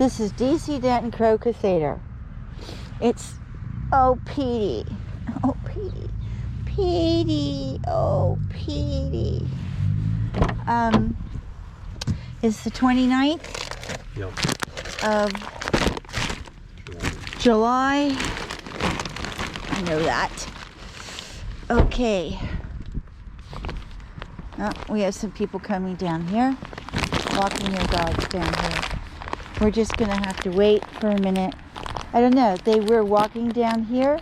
This is DC Danton Crow Crusader. It's, oh, Petey. Oh, Petey. Petey. Oh, Petey. It's the 29th of July. I know that. Okay. Oh, we have some people coming down here, walking their dogs down here. We're just going to have to wait for a minute. I don't know. They were walking down here,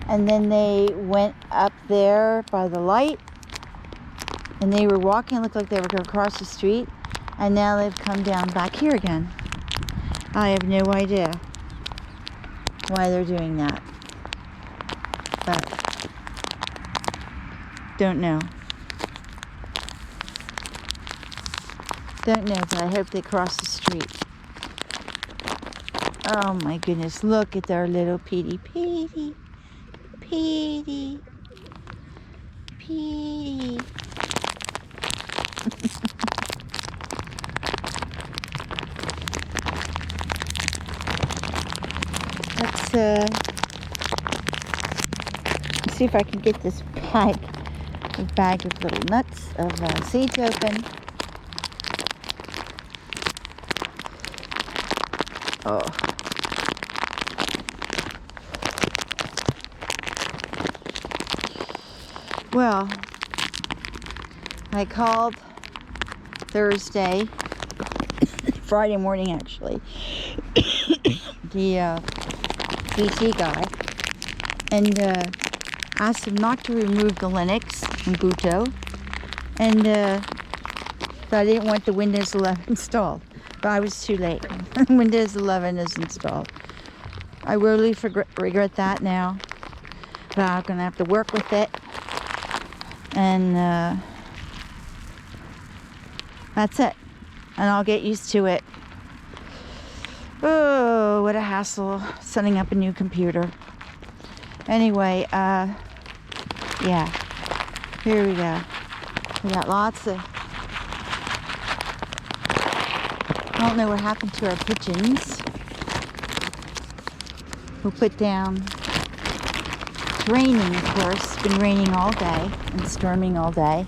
and then they went up there by the light, and they were walking. It looked like they were going to cross the street, and now they've come down back here again. I have no idea why they're doing that, but don't know. Don't know, but I hope they cross the street. Oh my goodness, look at our little Petey. Petey. Petey. Petey. Let's see if I can get this bag of little nuts of seeds open. Oh. Well, I called Thursday, Friday morning actually, the DC guy, and asked him not to remove the Linux and Ubuntu, and but I didn't want the Windows 11 installed. But I was too late. Windows 11 is installed. I really regret that now. But I'm going to have to work with it. And that's it. And I'll get used to it. Oh, what a hassle setting up a new computer. Anyway, yeah. Here we go. We got lots of... I don't know what happened to our pigeons. We'll put down... It's raining, of course. It's been raining all day and storming all day.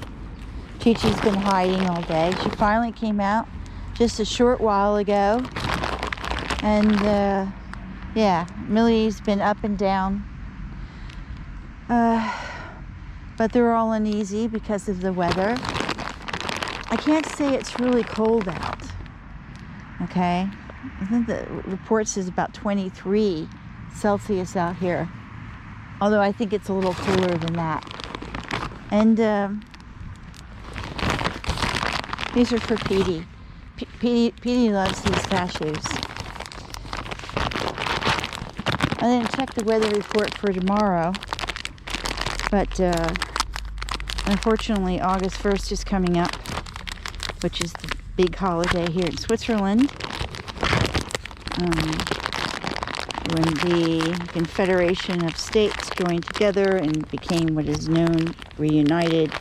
Chi-Chi's been hiding all day. She finally came out just a short while ago. And, yeah, Millie's been up and down. But they're all uneasy because of the weather. I can't say it's really cold out. Okay, I think the report says about 23 Celsius out here. Although I think it's a little cooler than that. And these are for Petey. Petey loves these cashews. I didn't check the weather report for tomorrow. But unfortunately August 1st is coming up, which is the big holiday here in Switzerland, when the Confederation of States joined together and became what is known reunited,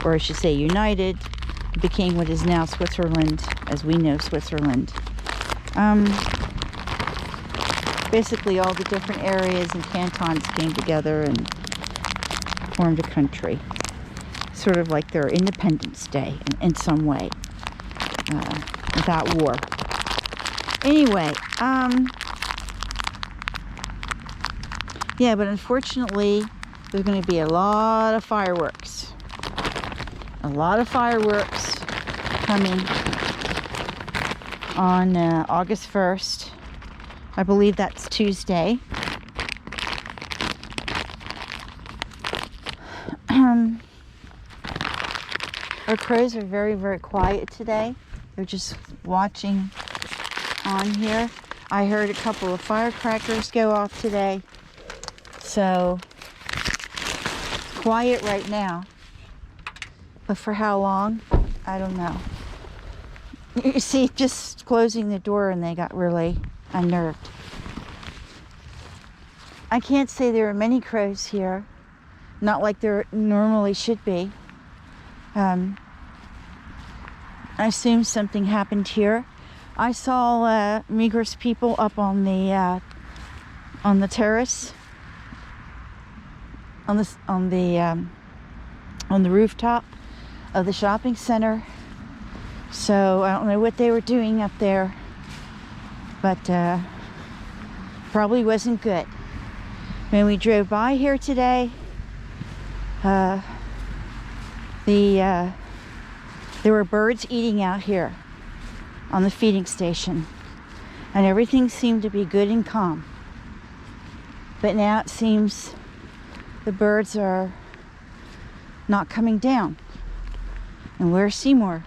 or I should say united, became what is now Switzerland as we know Switzerland. Basically all the different areas and cantons came together and formed a country. Sort of like their Independence Day in some way, without war. Anyway, yeah, but unfortunately, there's going to be a lot of fireworks. A lot of fireworks coming on August 1st. I believe that's Tuesday. Our crows are very, very quiet today. They're just watching on here. I heard a couple of firecrackers go off today. So, quiet right now. But for how long? I don't know. You see, just closing the door and they got really unnerved. I can't say there are many crows here. Not like there normally should be. I assume something happened here. I saw Migros people up on the terrace, on the rooftop of the shopping center. So I don't know what they were doing up there, but probably wasn't good. When we drove by here today, there were birds eating out here on the feeding station, and everything seemed to be good and calm. But now it seems the birds are not coming down. And where's Seymour?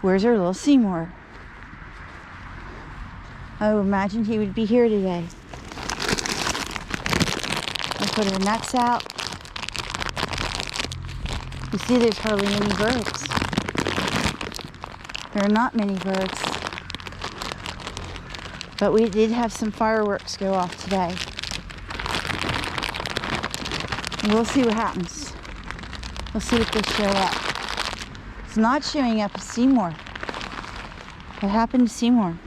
Where's our little Seymour? I imagined he would be here today. I put her nuts out. You see, there's hardly any birds. There are not many birds. But we did have some fireworks go off today. And we'll see what happens. We'll see if they show up. It's not showing up as Seymour. What happened to Seymour?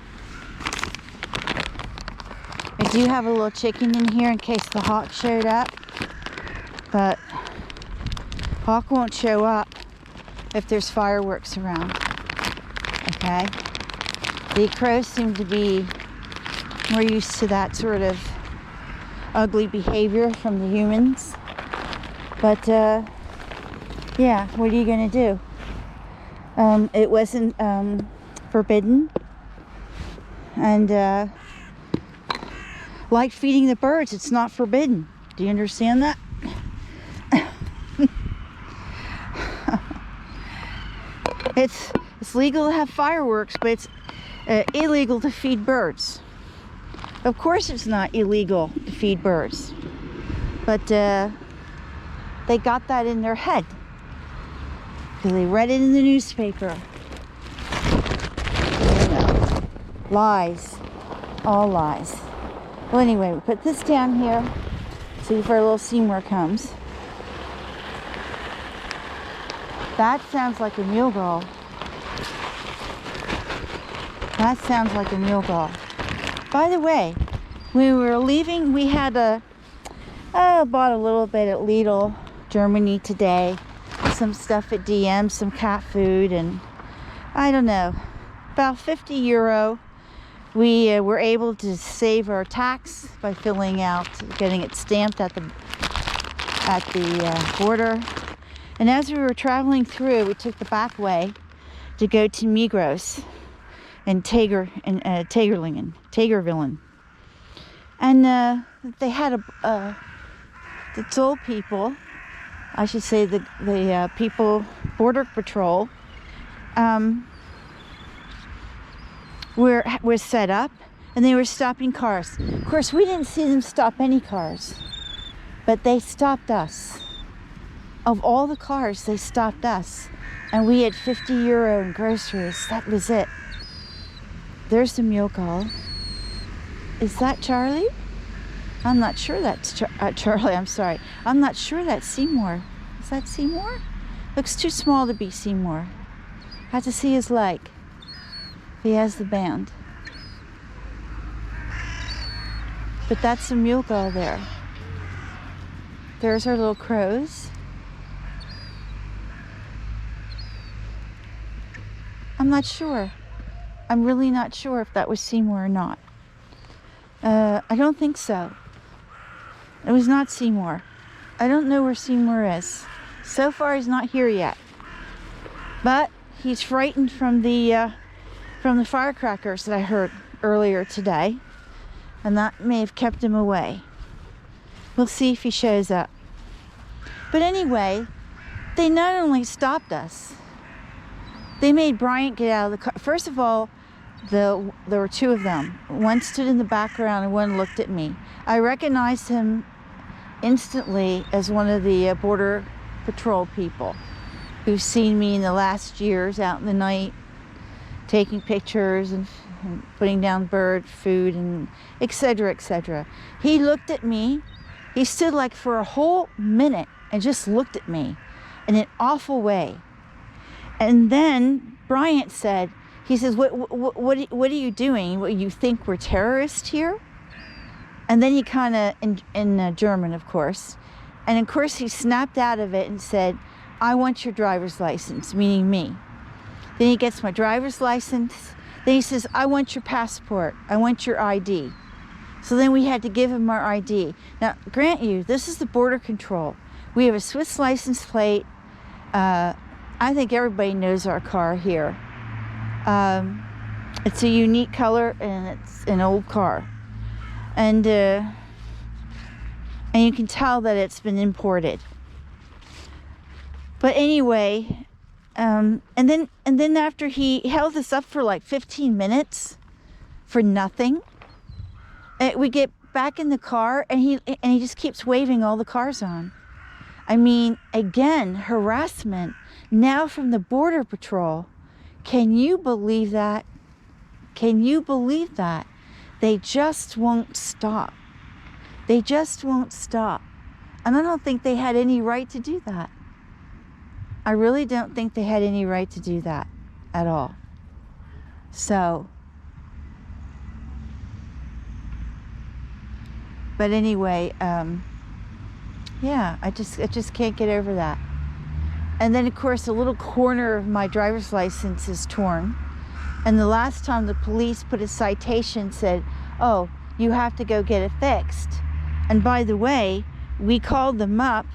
I do have a little chicken in here in case the hawk showed up. But hawk won't show up if there's fireworks around. Okay? The crows seem to be more used to that sort of ugly behavior from the humans. But, yeah, what are you going to do? It wasn't forbidden. And like feeding the birds, it's not forbidden. Do you understand that? It's legal to have fireworks, but it's illegal to feed birds. Of course it's not illegal to feed birds. But they got that in their head. Because they read it in the newspaper. You know, lies. All lies. Well, anyway, we put this down here. See if our little Seymour comes. That sounds like a mule gull. That sounds like a mule gull. By the way, when we were leaving, we had bought a little bit at Lidl, Germany today. Some stuff at DM, some cat food, and I don't know, about 50 euro. We were able to save our tax by filling out, getting it stamped at the border. And as we were traveling through, we took the back way to go to Migros and Tagerlingen. And they had the toll people, I should say the people, Border Patrol, was set up, and they were stopping cars. Of course, we didn't see them stop any cars, but they stopped us. Of all the cars, they stopped us, and we had 50 euro in groceries. That was it. There's the mule gull. Is that Charlie? I'm not sure that's Charlie. I'm sorry. I'm not sure that's Seymour. Is that Seymour? Looks too small to be Seymour. I have to see his leg. He has the band. But that's the mule gull there. There's our little crows. I'm not sure. I'm really not sure if that was Seymour or not. I don't think so. It was not Seymour. I don't know where Seymour is. So far, he's not here yet. But he's frightened from the firecrackers that I heard earlier today, and that may have kept him away. We'll see if he shows up. But anyway, they not only stopped us, they made Bryant get out of the car. First of all, there were two of them. One stood in the background and one looked at me. I recognized him instantly as one of the Border Patrol people who've seen me in the last years out in the night taking pictures and putting down bird food and etc., etc. He looked at me. He stood like for a whole minute and just looked at me in an awful way. And then Bryant said, he says, what are you doing? What, you think we're terrorists here? And then he kind of, in German, of course, and of course he snapped out of it and said, I want your driver's license, meaning me. Then he gets my driver's license. Then he says, I want your passport. I want your ID. So then we had to give him our ID. Now, grant you, this is the border control. We have a Swiss license plate. I think everybody knows our car here. It's a unique color and it's an old car. And you can tell that it's been imported. But anyway, and then after he held us up for like 15 minutes for nothing, we get back in the car and he just keeps waving all the cars on. I mean, again, harassment now from the Border Patrol. Can you believe that? Can you believe that? They just won't stop. They just won't stop. And I don't think they had any right to do that. I really don't think they had any right to do that at all. So, but anyway, yeah, I just can't get over that. And then, of course, a little corner of my driver's license is torn. And the last time the police put a citation, said, oh, you have to go get it fixed. And by the way, we called them up.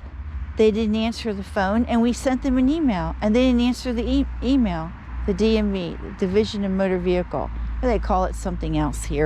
They didn't answer the phone, and we sent them an email. And they didn't answer the email, the DMV, the Division of Motor Vehicle. Or they call it something else here.